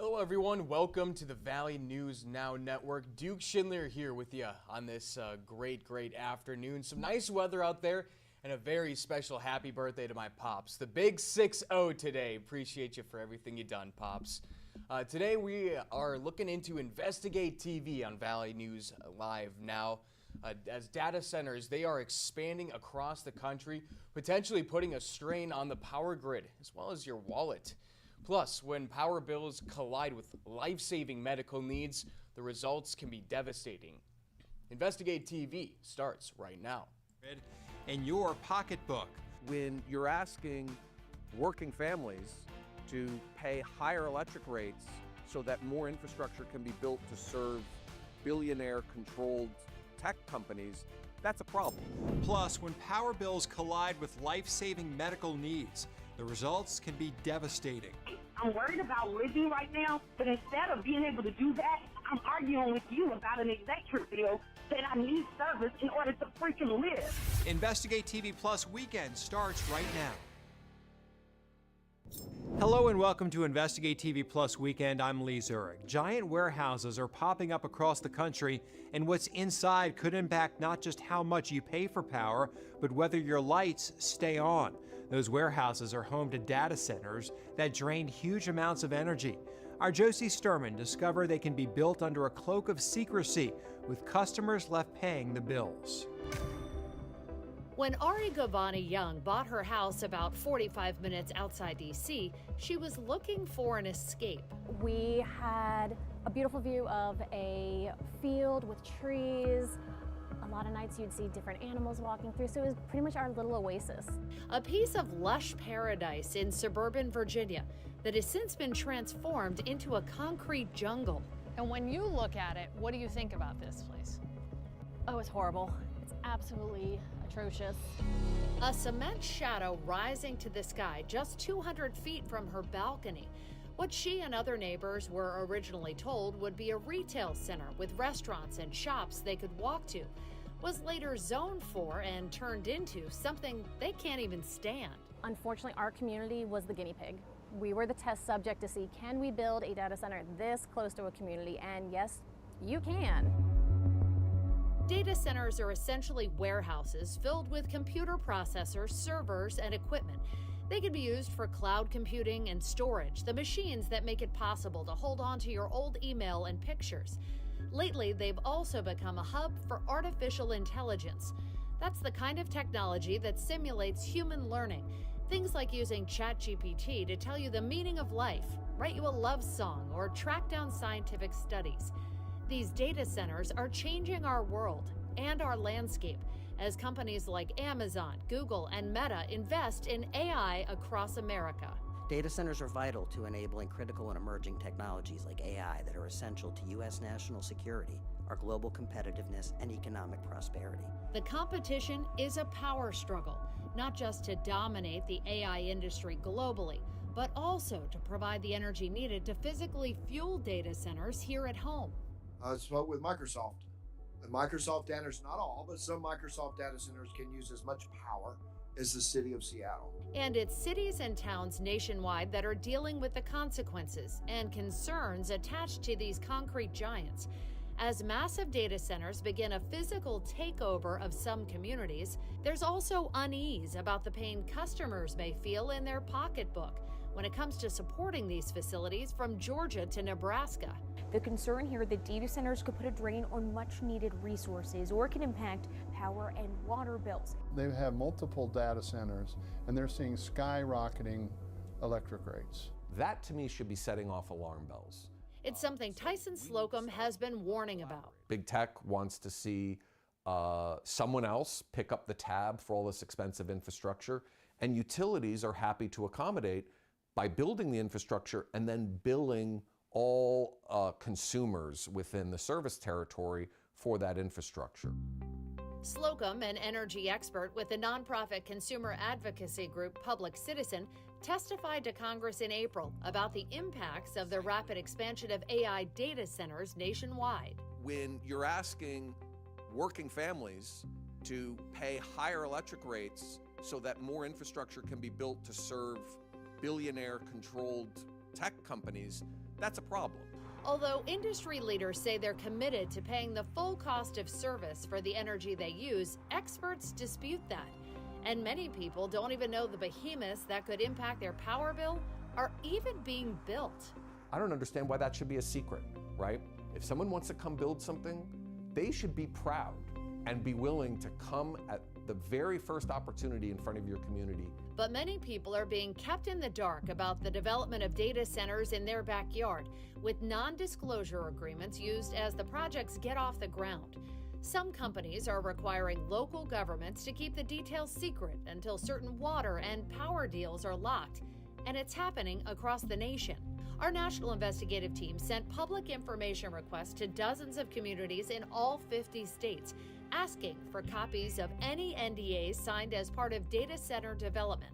Hello everyone, welcome to the Valley News Now Network. Duke Schindler here with you on this great afternoon. Some nice weather out there and a very special happy birthday to my Pops. The big 6-0 today. Appreciate you for everything you've done, Pops. Today we are looking into InvestigateTV on Valley News Live now. As data centers, they are expanding across the country, potentially putting a strain on the power grid as well as your wallet. Plus, when power bills collide with life-saving medical needs, the results can be devastating. InvestigateTV starts right now. In your pocketbook. When you're asking working families to pay higher electric rates so that more infrastructure can be built to serve billionaire-controlled tech companies, that's a problem. Plus, when power bills collide with life-saving medical needs, the results can be devastating. I'm worried about living right now, but instead of being able to do that, I'm arguing with you about an electric bill that I need service in order to freaking live. Investigate TV Plus Weekend starts right now. Hello and welcome to Investigate TV Plus Weekend. I'm Lee Zurich. Giant warehouses are popping up across the country, and what's inside could impact not just how much you pay for power, but whether your lights stay on. Those warehouses are home to data centers that drain huge amounts of energy. Our Josie Sturman discovered they can be built under a cloak of secrecy, with customers left paying the bills. When Ari Govani Young bought her house about 45 minutes outside D.C., she was looking for an escape. We had a beautiful view of a field with trees. A lot of nights you'd see different animals walking through, so it was pretty much our little oasis. A piece of lush paradise in suburban Virginia that has since been transformed into a concrete jungle. And when you look at it, what do you think about this place? Oh, it's horrible. It's absolutely atrocious. A cement shadow rising to the sky just 200 feet from her balcony. What she and other neighbors were originally told would be a retail center with restaurants and shops they could walk to was later zoned for and turned into something they can't even stand. Unfortunately, our community was the guinea pig. We were the test subject to see, can we build a data center this close to a community? And yes, you can. Data centers are essentially warehouses filled with computer processors, servers, and equipment. They can be used for cloud computing and storage, the machines that make it possible to hold on to your old email and pictures. Lately, they've also become a hub for artificial intelligence. That's the kind of technology that simulates human learning. Things like using ChatGPT to tell you the meaning of life, write you a love song, or track down scientific studies. These data centers are changing our world and our landscape as companies like Amazon, Google, and Meta invest in AI across America. Data centers are vital to enabling critical and emerging technologies like AI that are essential to U.S. national security, our global competitiveness, and economic prosperity. The competition is a power struggle, not just to dominate the AI industry globally, but also to provide the energy needed to physically fuel data centers here at home. I spoke with Microsoft. The Microsoft data centers, not all, but some Microsoft data centers can use as much power as the city of Seattle. And it's cities and towns nationwide that are dealing with the consequences and concerns attached to these concrete giants. As massive data centers begin a physical takeover of some communities, there's also unease about the pain customers may feel in their pocketbook when it comes to supporting these facilities from Georgia to Nebraska. The concern here that data centers could put a drain on much needed resources or can impact power and water bills. They have multiple data centers and they're seeing skyrocketing electric rates. That to me should be setting off alarm bells. It's something Tyson Slocum has been warning about. Big tech wants to see someone else pick up the tab for all this expensive infrastructure, and utilities are happy to accommodate by building the infrastructure and then billing all consumers within the service territory for that infrastructure. Slocum, an energy expert with the nonprofit consumer advocacy group Public Citizen, testified to Congress in April about the impacts of the rapid expansion of AI data centers nationwide. When you're asking working families to pay higher electric rates so that more infrastructure can be built to serve billionaire-controlled tech companies, that's a problem. Although industry leaders say they're committed to paying the full cost of service for the energy they use, experts dispute that. And many people don't even know the behemoths that could impact their power bill are even being built. I don't understand why that should be a secret, right? If someone wants to come build something, they should be proud and be willing to come at the very first opportunity in front of your community. But many people are being kept in the dark about the development of data centers in their backyard, with non-disclosure agreements used as the projects get off the ground. Some companies are requiring local governments to keep the details secret until certain water and power deals are locked, and it's happening across the nation. Our national investigative team sent public information requests to dozens of communities in all 50 states, asking for copies of any NDAs signed as part of data center development.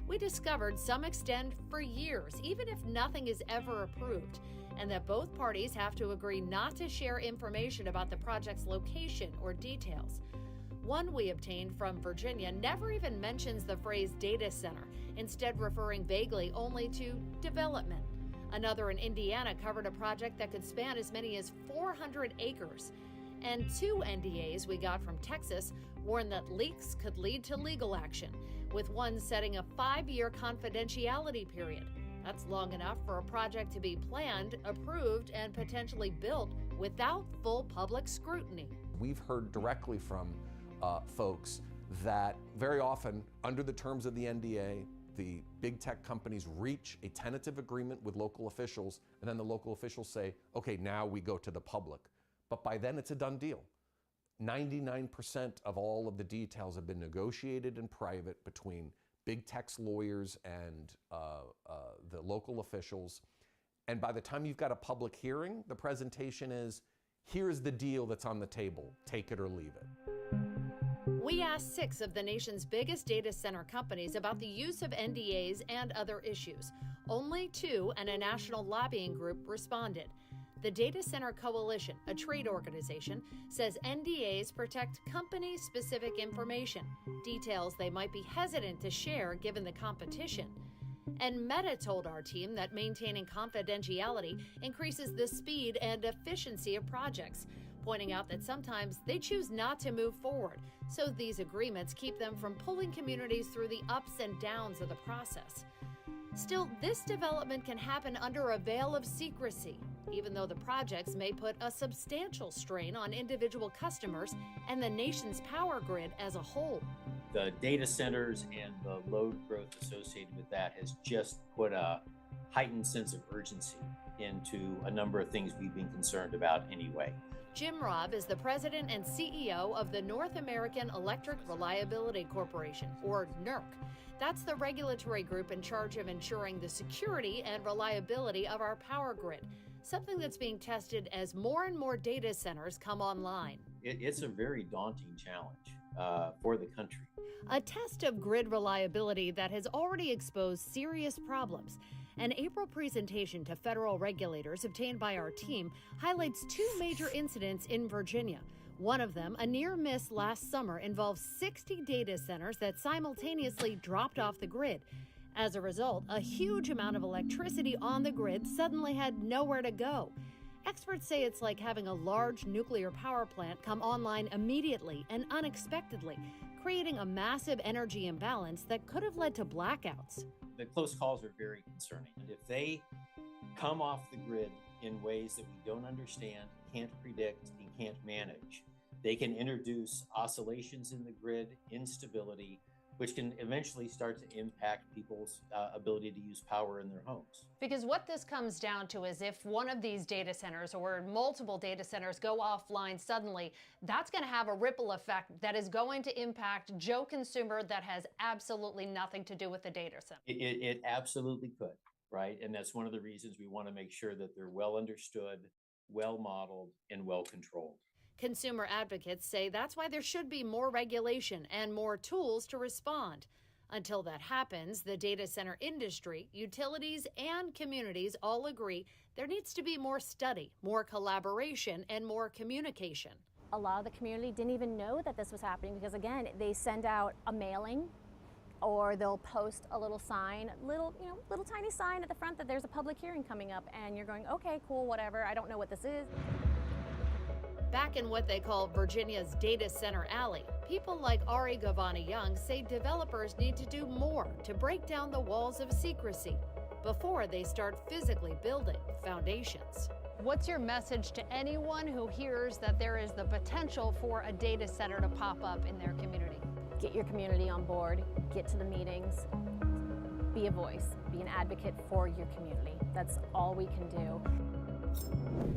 We discovered some extend for years, even if nothing is ever approved, and that both parties have to agree not to share information about the project's location or details. One we obtained from Virginia never even mentions the phrase data center, instead referring vaguely only to development. Another in Indiana covered a project that could span as many as 400 acres. And two NDAs we got from Texas warn that leaks could lead to legal action, with one setting a 5-year confidentiality period. That's long enough for a project to be planned, approved, and potentially built without full public scrutiny. We've heard directly from folks that very often, under the terms of the NDA, the big tech companies reach a tentative agreement with local officials, and then the local officials say, okay, now we go to the public. But by then it's a done deal. 99% of all of the details have been negotiated in private between big tech's lawyers and the local officials. And by the time you've got a public hearing, the presentation is, here's the deal that's on the table, take it or leave it. We asked 6 of the nation's biggest data center companies about the use of NDAs and other issues. Only 2 and a national lobbying group responded. The Data Center Coalition, a trade organization, says NDAs protect company-specific information, details they might be hesitant to share given the competition. And Meta told our team that maintaining confidentiality increases the speed and efficiency of projects, pointing out that sometimes they choose not to move forward, so these agreements keep them from pulling communities through the ups and downs of the process. Still, this development can happen under a veil of secrecy, even though the projects may put a substantial strain on individual customers and the nation's power grid as a whole. The data centers and the load growth associated with that has just put a heightened sense of urgency into a number of things we've been concerned about anyway. Jim Robb is the president and CEO of the North American Electric Reliability Corporation, or NERC. That's the regulatory group in charge of ensuring the security and reliability of our power grid, something that's being tested as more and more data centers come online. It's a very daunting challenge for the country. A test of grid reliability that has already exposed serious problems. An April presentation to federal regulators obtained by our team highlights 2 major incidents in Virginia. One of them, a near miss last summer, involves 60 data centers that simultaneously dropped off the grid. As a result, a huge amount of electricity on the grid suddenly had nowhere to go. Experts say it's like having a large nuclear power plant come online immediately and unexpectedly, creating a massive energy imbalance that could have led to blackouts. The close calls are very concerning. And if they come off the grid in ways that we don't understand, can't predict, and can't manage, they can introduce oscillations in the grid, instability, which can eventually start to impact people's ability to use power in their homes. Because what this comes down to is if one of these data centers or multiple data centers go offline suddenly, that's going to have a ripple effect that is going to impact Joe consumer that has absolutely nothing to do with the data center. It absolutely could, right? And that's one of the reasons we want to make sure that they're well understood, well modeled, and well controlled. Consumer advocates say that's why there should be more regulation and more tools to respond. Until that happens, the data center industry, utilities, and communities all agree there needs to be more study, more collaboration, and more communication. A lot of the community didn't even know that this was happening because, again, they send out a mailing or they'll post a little sign, little tiny sign at the front that there's a public hearing coming up, and you're going, okay, cool, whatever, I don't know what this is. Back in what they call Virginia's Data Center Alley, people like Ari Gavani-Young say developers need to do more to break down the walls of secrecy before they start physically building foundations. What's your message to anyone who hears that there is the potential for a data center to pop up in their community? Get your community on board, get to the meetings, be a voice, be an advocate for your community. That's all we can do.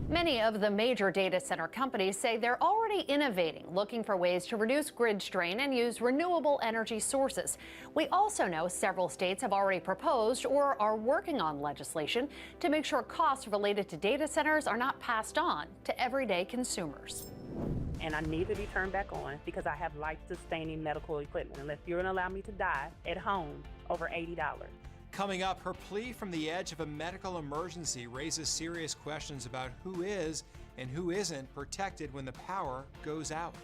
Many of the major data center companies say they're already innovating, looking for ways to reduce grid strain and use renewable energy sources. We also know several states have already proposed or are working on legislation to make sure costs related to data centers are not passed on to everyday consumers. And I need to be turned back on because I have life-sustaining medical equipment. Unless you're going to allow me to die at home, over $80. Coming up, her plea from the edge of a medical emergency raises serious questions about who is and who isn't protected when the power goes out.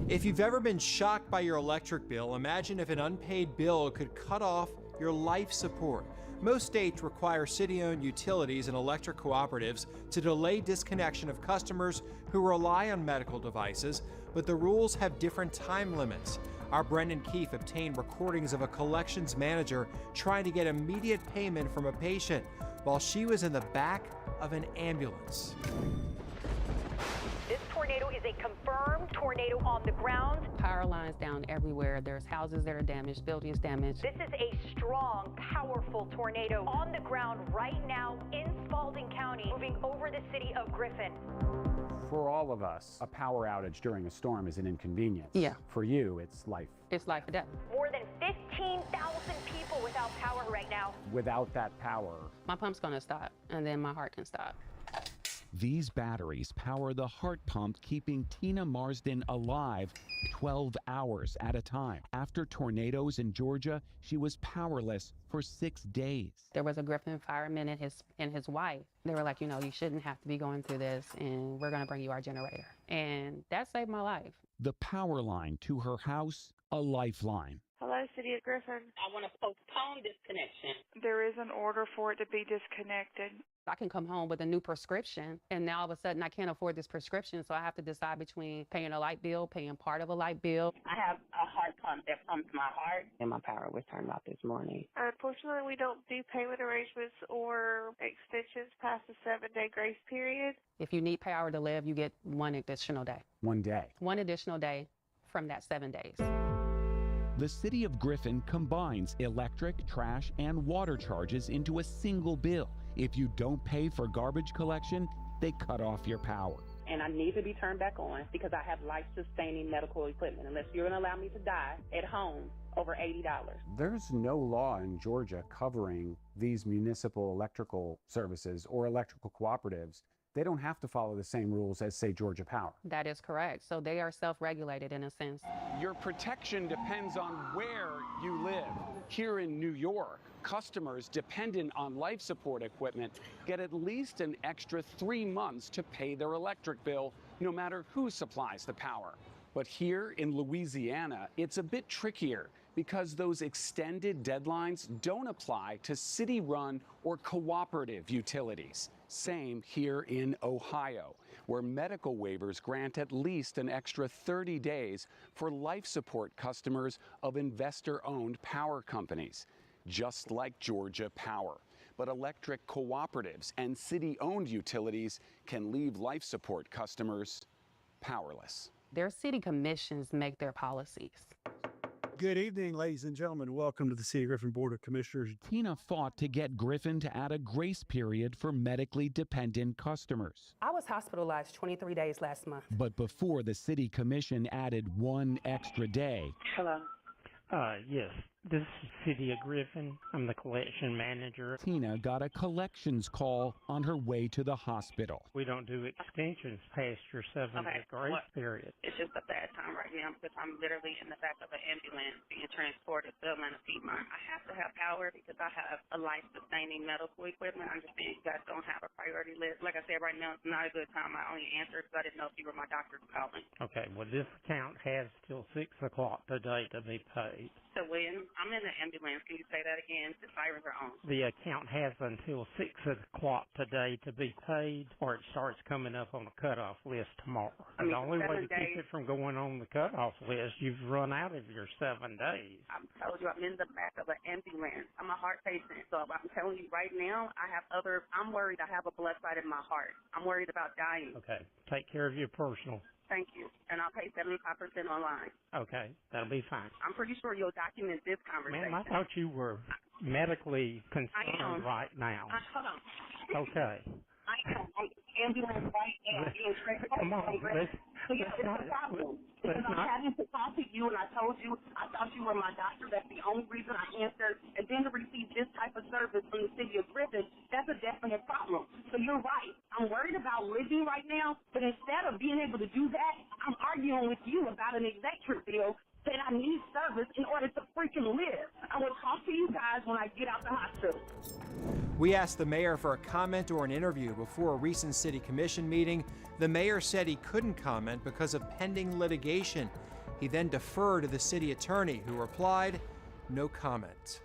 If you've ever been shocked by your electric bill, imagine if an unpaid bill could cut off your life support. Most states require city-owned utilities and electric cooperatives to delay disconnection of customers who rely on medical devices, but the rules have different time limits. Our Brendan Keefe obtained recordings of a collections manager trying to get immediate payment from a patient while she was in the back of an ambulance. This tornado is a confirmed tornado on the ground. Power lines down everywhere. There's houses that are damaged, buildings damaged. This is a strong, powerful tornado on the ground right now in Spalding County, moving over the city of Griffin. For all of us, a power outage during a storm is an inconvenience. Yeah. For you, it's life. It's life or death. More than 15,000 people without power right now. Without that power, my pump's gonna stop, and then my heart can stop. These batteries power the heart pump keeping Tina Marsden alive 12 hours at a time. After tornadoes in Georgia, she was powerless for 6 days. There was a Griffin fireman and his wife. They were like, you shouldn't have to be going through this, and we're gonna bring you our generator. And that saved my life. The power line to her house, a lifeline. Hello, City of Griffin. I want to postpone this connection. There is an order for it to be disconnected. I can come home with a new prescription, and now all of a sudden I can't afford this prescription, so I have to decide between paying a light bill, paying part of a light bill. I have a heart pump that pumps my heart. And my power was turned off this morning. Unfortunately, we don't do payment arrangements or extensions past the 7-day grace period. If you need power to live, you get one additional day. 1 day. One additional day from that 7 days. The city of Griffin combines electric, trash, and water charges into a single bill. If you don't pay for garbage collection, they cut off your power. And I need to be turned back on because I have life-sustaining medical equipment. Unless you're going to allow me to die at home, over $80. There's no law in Georgia covering these municipal electrical services or electrical cooperatives. They don't have to follow the same rules as, say, Georgia Power. That is correct. So they are self-regulated in a sense. Your protection depends on where you live. Here in New York, customers dependent on life support equipment get at least an extra 3 months to pay their electric bill, no matter who supplies the power. But here in Louisiana, it's a bit trickier because those extended deadlines don't apply to city-run or cooperative utilities. Same here in Ohio, where medical waivers grant at least an extra 30 days for life support customers of investor-owned power companies, just like Georgia Power. But electric cooperatives and city-owned utilities can leave life support customers powerless. Their city commissions make their policies. Good evening, ladies and gentlemen. Welcome to the City of Griffin Board of Commissioners. Tina fought to get Griffin to add a grace period for medically dependent customers. I was hospitalized 23 days last month. But before the City Commission added 1 extra day, Hello. Yes, This is City of Griffin. I'm the collection manager. Tina got a collections call on her way to the hospital. We don't do extensions past your 7-day grace period. It's just a bad time right now because I'm literally in the back of an ambulance being transported to Atlanta Piedmont. I have to have power because I have a life-sustaining medical equipment. I understand you guys don't have a priority list. Like I said, right now it's not a good time. I only answered because I didn't know if you were my doctor's calling. Okay, well, this account has till 6 o'clock today to be paid. So when I'm in the ambulance, can you say that again? The sirens are on. The account has until 6 o'clock today to be paid, or it starts coming up on the cutoff list tomorrow. The only way to keep it from going on the cutoff list, you've run out of your 7 days. I told you I'm in the back of an ambulance. I'm a heart patient, so I'm telling you right now, I'm worried I have a blood clot in my heart. I'm worried about dying. Okay, take care of your personal. Thank you. And I'll pay 75% online. Okay, that'll be fine. I'm pretty sure you'll document this conversation. Ma'am, I thought you were medically concerned right now. Hold on. Okay. I am on the ambulance right now. Come on, So yeah, it's a problem. Because I'm having to talk to you, and I told you, I thought you were my doctor. That's the only reason I answered. And then to receive this type of service from the city of Griffin, that's a definite problem. So you're right. I'm worried about living right now, but instead of being able to do that, I'm arguing with you about an executive deal that I need service in order to freaking live. I will talk to you guys when I get out the hospital. We asked the mayor for a comment or an interview before a recent city commission meeting. The mayor said he couldn't comment because of pending litigation. He then deferred to the city attorney, who replied, no comment.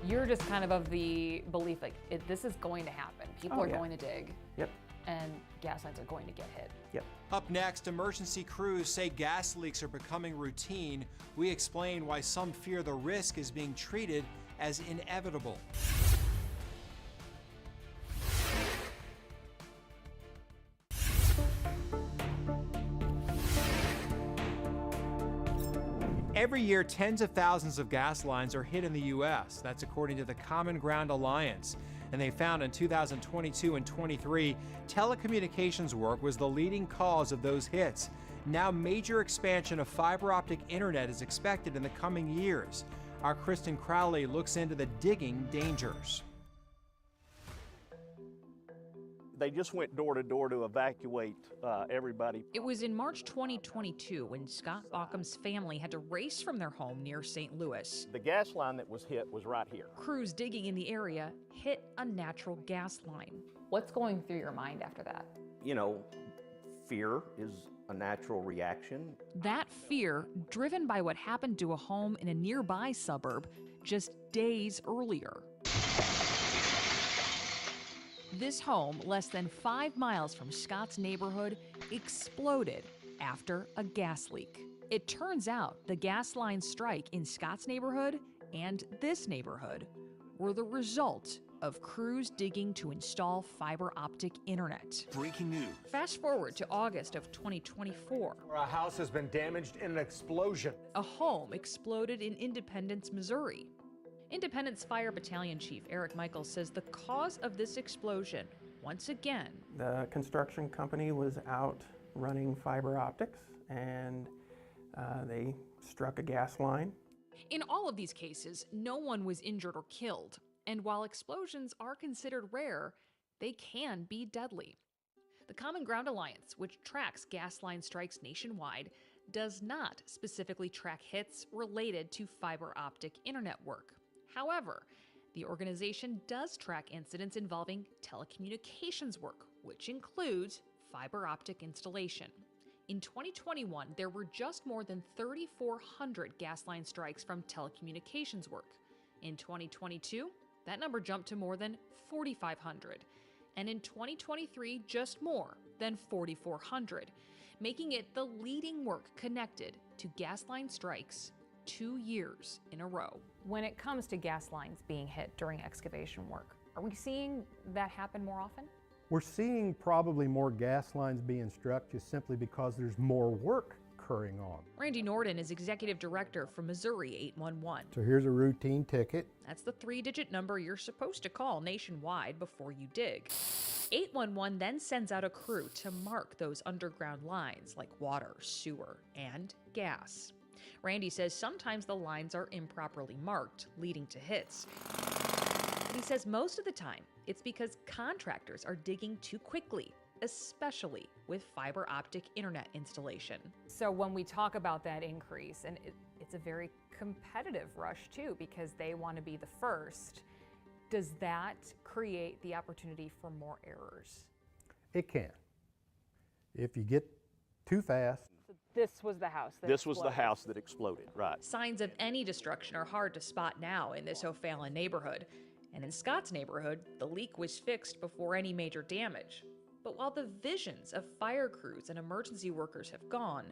You're just kind of the belief like this is going to happen. People are going to dig. Yep. And gas lines are going to get hit. Yep. Up next, emergency crews say gas leaks are becoming routine. We explain why some fear the risk is being treated as inevitable. Every year, tens of thousands of gas lines are hit in the U.S. That's according to the Common Ground Alliance. And they found in 2022 and 23, telecommunications work was the leading cause of those hits. Now, major expansion of fiber optic internet is expected in the coming years. Our Kristen Crowley looks into the digging dangers. They just went door to door to evacuate everybody. It was in March 2022 when Scott Baucom's family had to race from their home near St. Louis. The gas line that was hit was right here. Crews digging in the area hit a natural gas line. What's going through your mind after that? You know, fear is a natural reaction. That fear driven by what happened to a home in a nearby suburb just days earlier. This home, less than 5 miles from Scott's neighborhood, exploded after a gas leak. It turns out the gas line strike in Scott's neighborhood and this neighborhood were the result of crews digging to install fiber optic internet. Breaking news. Fast forward to August of 2024. A house has been damaged in an explosion. A home exploded in Independence, Missouri. Independence Fire Battalion Chief Eric Michaels says the cause of this explosion, once again, the construction company was out running fiber optics and they struck a gas line. In all of these cases, no one was injured or killed. And while explosions are considered rare, they can be deadly. The Common Ground Alliance, which tracks gas line strikes nationwide, does not specifically track hits related to fiber optic internet work. However, the organization does track incidents involving telecommunications work, which includes fiber optic installation. In 2021, there were just more than 3,400 gas line strikes from telecommunications work. In 2022, that number jumped to more than 4,500. And in 2023, just more than 4,400, making it the leading work connected to gas line strikes 2 years in a row. When it comes to gas lines being hit during excavation work, are we seeing that happen more often? We're seeing probably more gas lines being struck just simply because there's more work occurring on. Randy Norden is executive director for Missouri 811. So here's a routine ticket. That's the 3-digit number you're supposed to call nationwide before you dig. 811 then sends out a crew to mark those underground lines like water, sewer, and gas. Randy says sometimes the lines are improperly marked, leading to hits. But he says most of the time, it's because contractors are digging too quickly, especially with fiber optic internet installation. So when we talk about that increase, and it's a very competitive rush too, because they want to be the first, does that create the opportunity for more errors? It can. If you get too fast. This was the house that This was the house that exploded, right. Signs of any destruction are hard to spot now in this O'Fallon neighborhood. And in Scott's neighborhood, the leak was fixed before any major damage. But while the visions of fire crews and emergency workers have gone,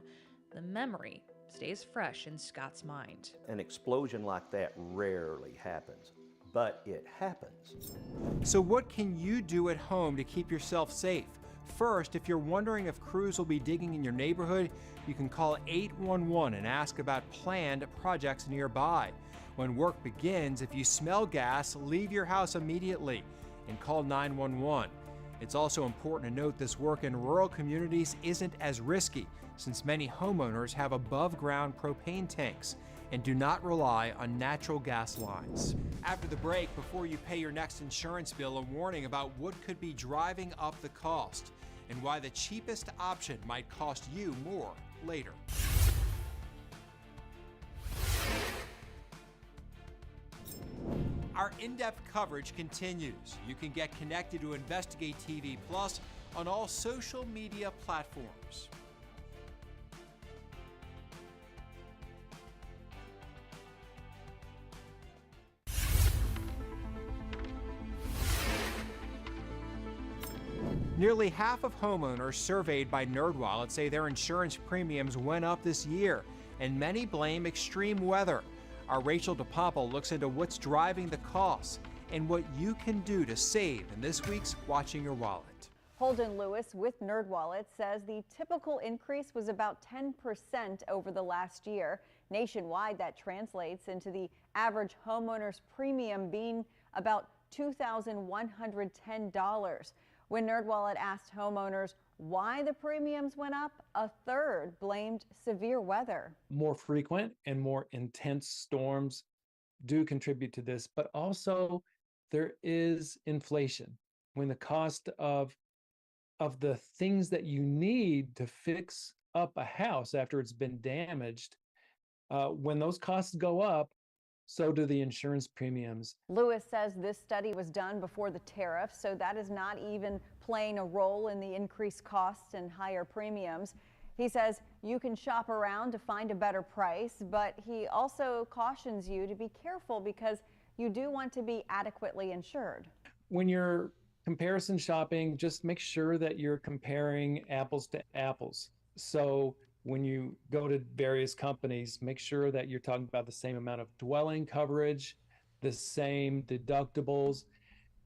the memory stays fresh in Scott's mind. An explosion like that rarely happens, but it happens. So what can you do at home to keep yourself safe? First, if you're wondering if crews will be digging in your neighborhood, you can call 811 and ask about planned projects nearby. When work begins, if you smell gas, leave your house immediately and call 911. It's also important to note this work in rural communities isn't as risky, since many homeowners have above-ground propane tanks and do not rely on natural gas lines. After the break, before you pay your next insurance bill, a warning about what could be driving up the cost and why the cheapest option might cost you more later. Our in-depth coverage continues. You can get connected to Investigate TV Plus on all social media platforms. Nearly half of homeowners surveyed by NerdWallet say their insurance premiums went up this year, and many blame extreme weather. Our Rachel DePompa looks into what's driving the costs and what you can do to save in this week's Watching Your Wallet. Holden Lewis with NerdWallet says the typical increase was about 10% over the last year. Nationwide, that translates into the average homeowner's premium being about $2,110. When NerdWallet asked homeowners why the premiums went up, a third blamed severe weather. More frequent and more intense storms do contribute to this, but also there is inflation. When the cost of the things that you need to fix up a house after it's been damaged, when those costs go up, so do the insurance premiums. Lewis says this study was done before the tariff, so that is not even playing a role in the increased costs and higher premiums. He says you can shop around to find a better price, but he also cautions you to be careful because you do want to be adequately insured. When you're comparison shopping, just make sure that you're comparing apples to apples. So when you go to various companies, make sure that you're talking about the same amount of dwelling coverage, the same deductibles,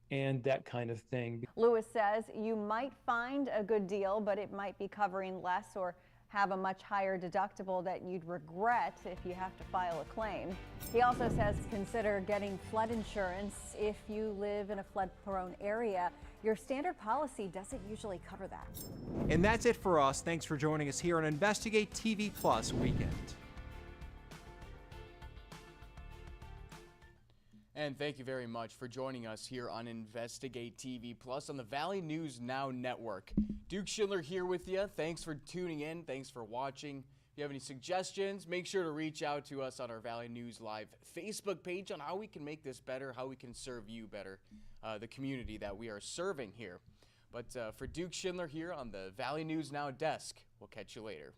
and that kind of thing. Lewis says you might find a good deal, but it might be covering less or have a much higher deductible that you'd regret if you have to file a claim. He also says consider getting flood insurance if you live in a flood-prone area. Your standard policy doesn't usually cover that. And that's it for us. Thanks for joining us here on Investigate TV Plus Weekend. And thank you very much for joining us here on Investigate TV Plus on the Valley News Now Network. Duke Schindler here with you. Thanks for tuning in. Thanks for watching. If you have any suggestions, make sure to reach out to us on our Valley News Live Facebook page on how we can make this better, how we can serve you better, the community that we are serving here. But for Duke Schindler here on the Valley News Now desk, we'll catch you later.